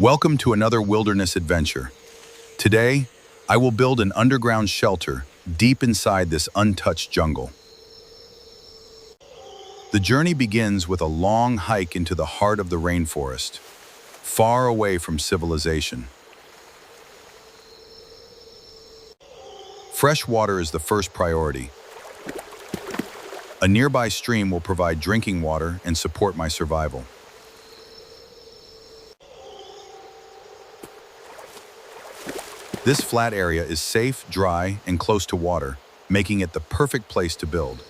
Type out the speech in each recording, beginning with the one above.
Welcome to another wilderness adventure. Today, I will build an underground shelter deep inside this untouched jungle. The journey begins with a long hike into the heart of the rainforest, far away from civilization. Fresh water is the first priority. A nearby stream will provide drinking water and support my survival. This flat area is safe, dry, and close to water, making it the perfect place to build.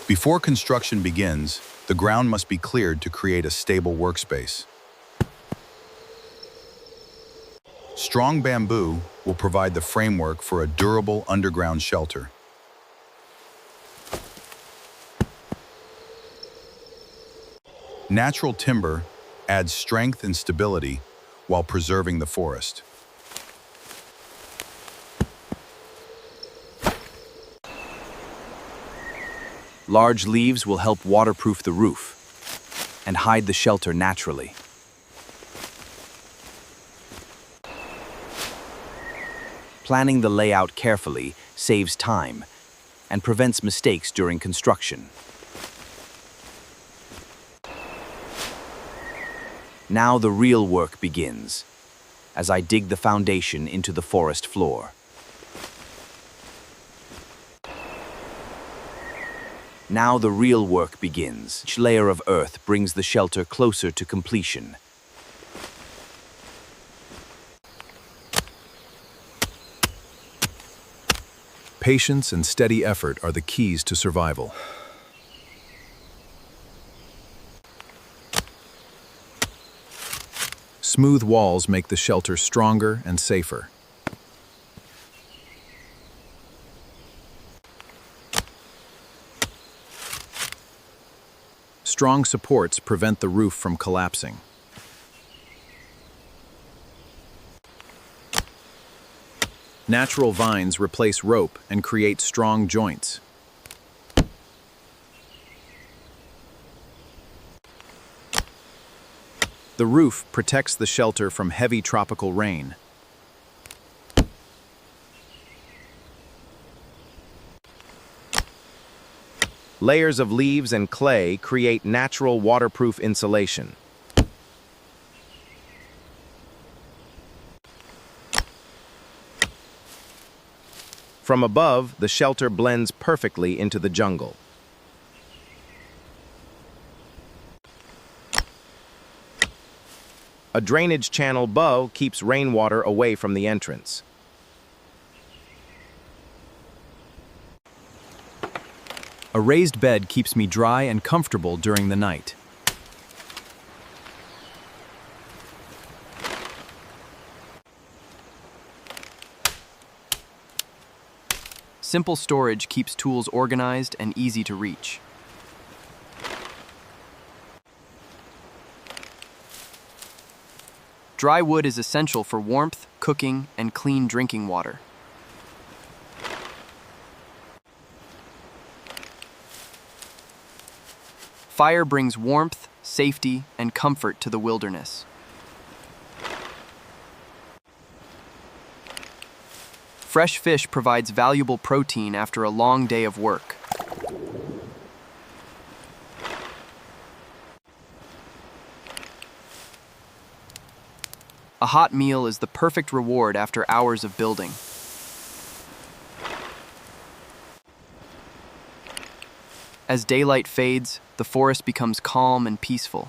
Before construction begins, the ground must be cleared to create a stable workspace. Strong bamboo will provide the framework for a durable underground shelter. Natural timber adds strength and stability while preserving the forest. Large leaves will help waterproof the roof and hide the shelter naturally. Planning the layout carefully saves time and prevents mistakes during construction. Now the real work begins, as I dig the foundation into the forest floor. Now the real work begins. Each layer of earth brings the shelter closer to completion. Patience and steady effort are the keys to survival. Smooth walls make the shelter stronger and safer. Strong supports prevent the roof from collapsing. Natural vines replace rope and create strong joints. The roof protects the shelter from heavy tropical rain. Layers of leaves and clay create natural waterproof insulation. From above, the shelter blends perfectly into the jungle. A drainage channel bow keeps rainwater away from the entrance. A raised bed keeps me dry and comfortable during the night. Simple storage keeps tools organized and easy to reach. Dry wood is essential for warmth, cooking, and clean drinking water. Fire brings warmth, safety, and comfort to the wilderness. Fresh fish provides valuable protein after a long day of work. A hot meal is the perfect reward after hours of building. As daylight fades, the forest becomes calm and peaceful.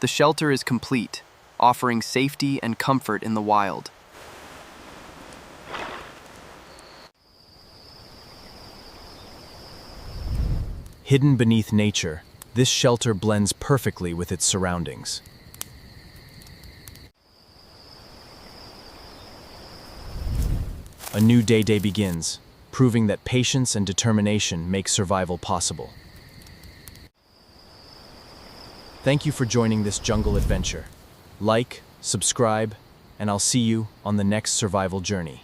The shelter is complete, offering safety and comfort in the wild. Hidden beneath nature, this shelter blends perfectly with its surroundings. A new day begins, proving that patience and determination make survival possible. Thank you for joining this jungle adventure. Like, subscribe, and I'll see you on the next survival journey.